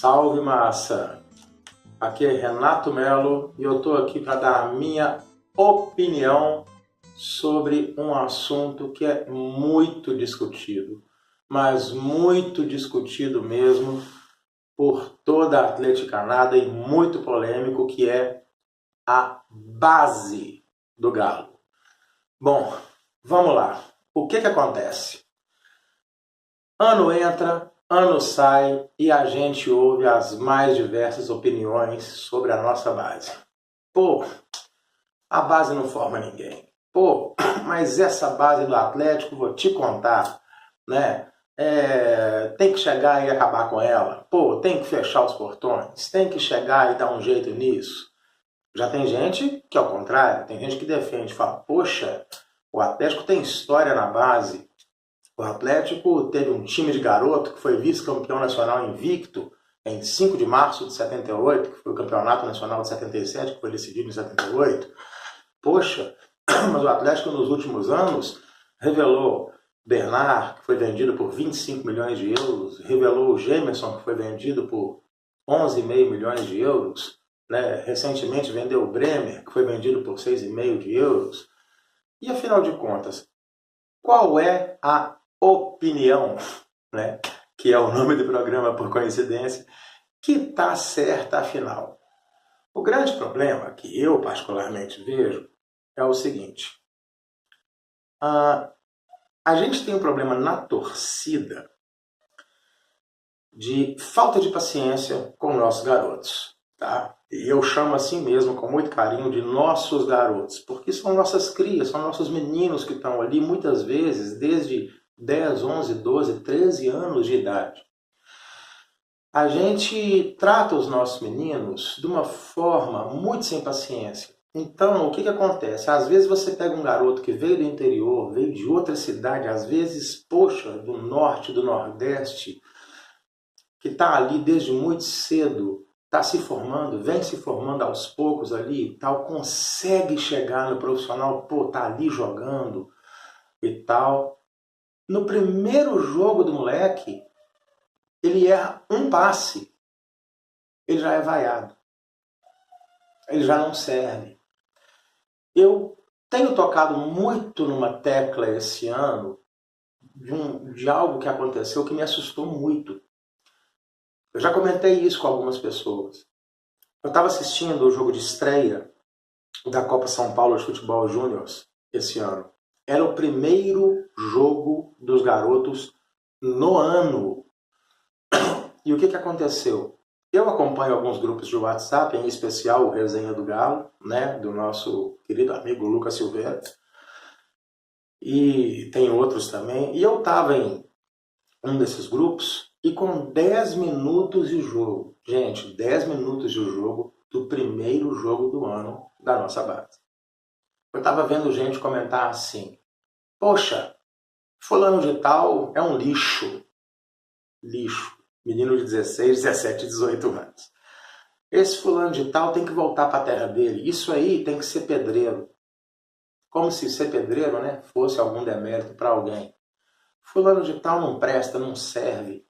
Salve massa! Aqui é Renato Melo e eu estou aqui para dar a minha opinião sobre um assunto que é muito discutido, mas muito discutido mesmo por toda a atleticana e muito polêmico, que é a base do Galo. Bom, vamos lá. O que acontece? Ano entra, ano sai e a gente ouve as mais diversas opiniões sobre a nossa base. Pô, a base não forma ninguém. Pô, mas essa base do Atlético, vou te contar, né? Tem que chegar e acabar com ela. Pô, tem que fechar os portões. Tem que chegar e dar um jeito nisso. Já tem gente que, ao contrário, tem gente que defende, fala, poxa, o Atlético tem história na base. O Atlético teve um time de garoto que foi vice-campeão nacional invicto em 5 de março de 78, que foi o campeonato nacional de 77, que foi decidido em 78. Poxa, mas o Atlético nos últimos anos revelou Bernard, que foi vendido por 25 milhões de euros, revelou o Gemerson, que foi vendido por 11,5 milhões de euros, né? Recentemente vendeu o Bremer, que foi vendido por 6,5 de euros. E afinal de contas, qual é a opinião, né, que é o nome do programa por coincidência, que está certa afinal? O grande problema que eu particularmente vejo é o seguinte: a gente tem um problema na torcida de falta de paciência com nossos garotos, tá? E eu chamo assim mesmo, com muito carinho, de nossos garotos, porque são nossas crias, são nossos meninos que estão ali, muitas vezes, desde 10, 11, 12, 13 anos de idade. A gente trata os nossos meninos de uma forma muito sem paciência. Então, o que acontece? Às vezes você pega um garoto que veio do interior, veio de outra cidade, às vezes, poxa, do norte, do nordeste, que está ali desde muito cedo, está se formando, vem se formando aos poucos ali e tal, consegue chegar no profissional, pô, tá ali jogando e tal. No primeiro jogo do moleque, ele erra um passe, ele já é vaiado, ele já não serve. Eu tenho tocado muito numa tecla esse ano de algo que aconteceu que me assustou muito. Eu já comentei isso com algumas pessoas. Eu estava assistindo o jogo de estreia da Copa São Paulo de Futebol Júnior esse ano. Era o primeiro jogo dos garotos no ano. E o que aconteceu? Eu acompanho alguns grupos de WhatsApp, em especial o Resenha do Galo, né, do nosso querido amigo Lucas Silveira. E tem outros também. E eu estava em um desses grupos e com 10 minutos de jogo, gente, 10 minutos de jogo do primeiro jogo do ano da nossa base. Eu estava vendo gente comentar assim, poxa, fulano de tal é um lixo. Lixo. Menino de 16, 17, 18 anos. Esse fulano de tal tem que voltar para a terra dele. Isso aí tem que ser pedreiro. Como se ser pedreiro, né, fosse algum demérito para alguém. Fulano de tal não presta, não serve.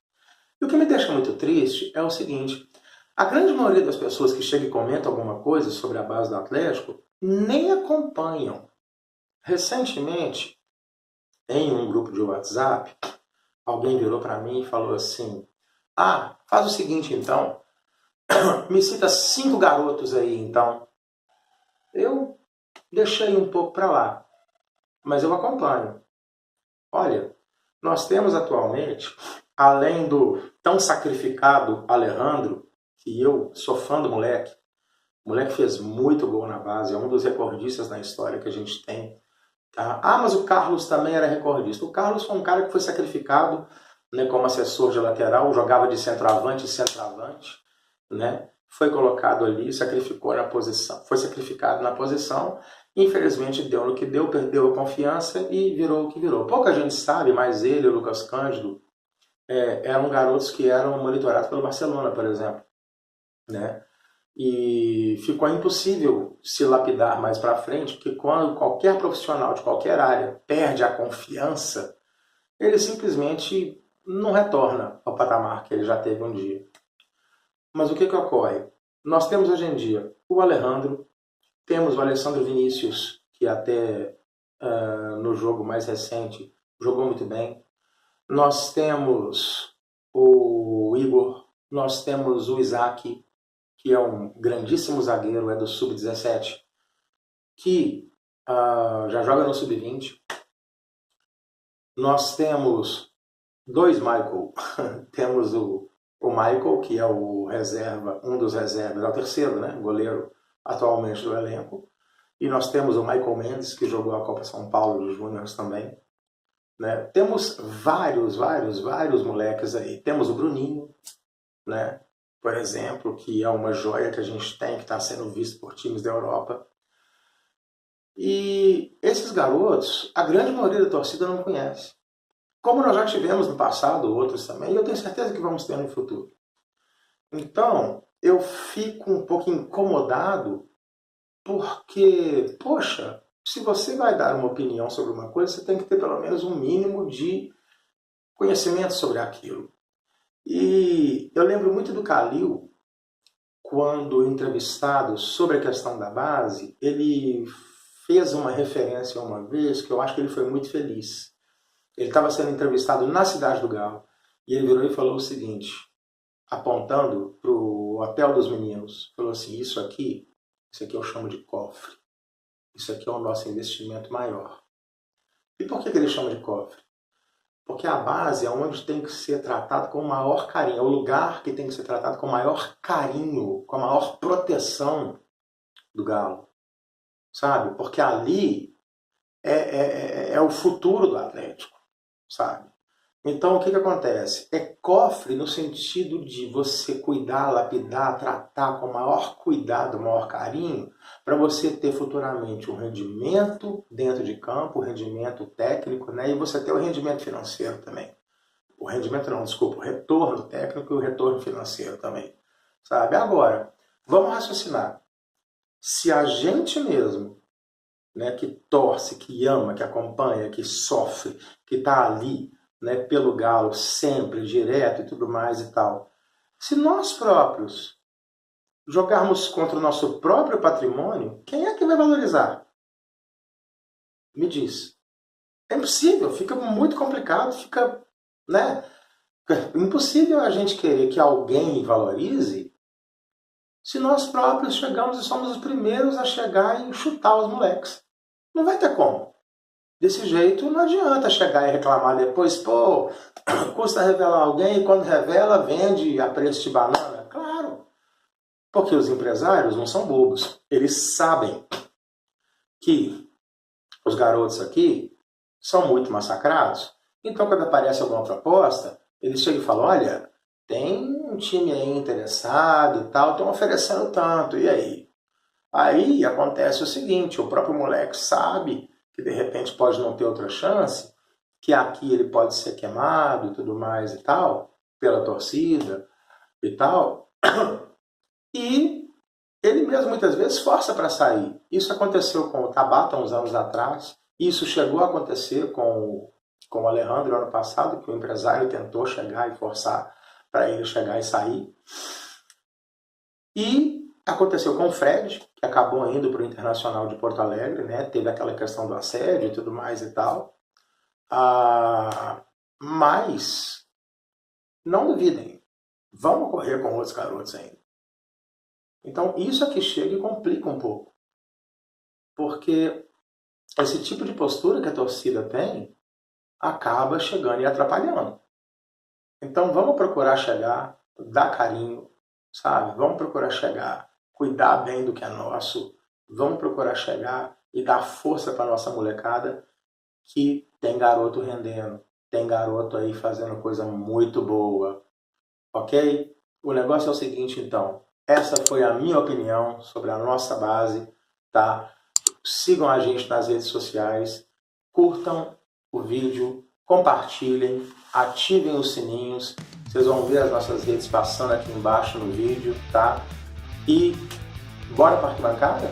E o que me deixa muito triste é o seguinte: a grande maioria das pessoas que chegam e comentam alguma coisa sobre a base do Atlético nem acompanham. Recentemente, em um grupo de WhatsApp, alguém virou para mim e falou assim, faz o seguinte então, me cita 5 garotos aí então. Eu deixei um pouco para lá, mas eu acompanho. Olha, nós temos atualmente, além do tão sacrificado Alejandro, que eu sou fã do moleque, o moleque fez muito gol na base, é um dos recordistas na história que a gente tem. Tá? Mas o Carlos também era recordista. O Carlos foi um cara que foi sacrificado, né, como assessor de lateral, jogava de centroavante, né? Foi colocado ali, sacrificou na posição, foi sacrificado na posição, infelizmente deu no que deu, perdeu a confiança e virou o que virou. Pouca gente sabe, mas ele, o Lucas Cândido, eram garotos que eram monitorados pelo Barcelona, por exemplo, né? E ficou impossível se lapidar mais para frente, porque quando qualquer profissional de qualquer área perde a confiança, ele simplesmente não retorna ao patamar que ele já teve um dia. Mas o que ocorre? Nós temos hoje em dia o Alejandro, temos o Alessandro Vinícius, que até no jogo mais recente jogou muito bem. Nós temos o Igor, nós temos o Isaac, que é um grandíssimo zagueiro, é do Sub-17, que já joga no Sub-20. Nós temos dois Michael. Temos o Michael, que é o reserva, um dos reservas, é o terceiro, né, goleiro atualmente do elenco. E nós temos o Michael Mendes, que jogou a Copa São Paulo dos Júniors também. Né? Temos vários moleques aí. Temos o Bruninho, né? Por exemplo, que é uma joia que a gente tem, que está sendo visto por times da Europa. E esses garotos, a grande maioria da torcida não conhece. Como nós já tivemos no passado, outros também, e eu tenho certeza que vamos ter no futuro. Então, eu fico um pouco incomodado porque, poxa, se você vai dar uma opinião sobre uma coisa, você tem que ter pelo menos um mínimo de conhecimento sobre aquilo. E eu lembro muito do Calil, quando entrevistado sobre a questão da base, ele fez uma referência uma vez que eu acho que ele foi muito feliz. Ele estava sendo entrevistado na Cidade do Galo e ele virou e falou o seguinte, apontando para o hotel dos meninos, falou assim, isso aqui eu chamo de cofre. Isso aqui é o nosso investimento maior. E por que ele chama de cofre? Porque a base é onde tem que ser tratado com o maior carinho. É o lugar que tem que ser tratado com o maior carinho, com a maior proteção do Galo. Sabe? Porque ali é o futuro do Atlético. Sabe? Então, o que acontece? É cofre no sentido de você cuidar, lapidar, tratar com o maior cuidado, o maior carinho, para você ter futuramente um rendimento dentro de campo, um rendimento técnico, né? E você ter o rendimento financeiro também. O rendimento não, desculpa, o retorno técnico e o retorno financeiro também. Sabe? Agora, vamos raciocinar. Se a gente mesmo, né, que torce, que ama, que acompanha, que sofre, que está ali, né, pelo Galo sempre, direto e tudo mais e tal. Se nós próprios jogarmos contra o nosso próprio patrimônio, quem é que vai valorizar? Me diz. É impossível, fica muito complicado, fica, né, impossível a gente querer que alguém valorize se nós próprios chegamos e somos os primeiros a chegar e chutar os moleques. Não vai ter como. Desse jeito não adianta chegar e reclamar depois, pô, custa revelar alguém e quando revela vende a preço de banana. Claro, porque os empresários não são bobos. Eles sabem que os garotos aqui são muito massacrados. Então quando aparece alguma proposta, eles chegam e falam, olha, tem um time aí interessado e tal, estão oferecendo tanto, e aí? Aí acontece o seguinte, o próprio moleque sabe que de repente pode não ter outra chance, que aqui ele pode ser queimado e tudo mais e tal, pela torcida e tal, e ele mesmo muitas vezes força para sair. Isso aconteceu com o Tabata uns anos atrás, isso chegou a acontecer com o Alejandro ano passado, que o empresário tentou chegar e forçar para ele chegar e sair. E aconteceu com o Fred, que acabou indo para o Internacional de Porto Alegre, né? Teve aquela questão do assédio e tudo mais e tal. Mas não duvidem, vão ocorrer com outros garotos ainda. Então isso aqui chega e complica um pouco. Porque esse tipo de postura que a torcida tem acaba chegando e atrapalhando. Então vamos procurar chegar, dar carinho, sabe? Vamos procurar chegar, cuidar bem do que é nosso, vamos procurar chegar e dar força para nossa molecada, que tem garoto rendendo, tem garoto aí fazendo coisa muito boa, ok? O negócio é o seguinte, então, essa foi a minha opinião sobre a nossa base, tá? Sigam a gente nas redes sociais, curtam o vídeo, compartilhem, ativem os sininhos, vocês vão ver as nossas redes passando aqui embaixo no vídeo, tá? E bora para a arquibancada?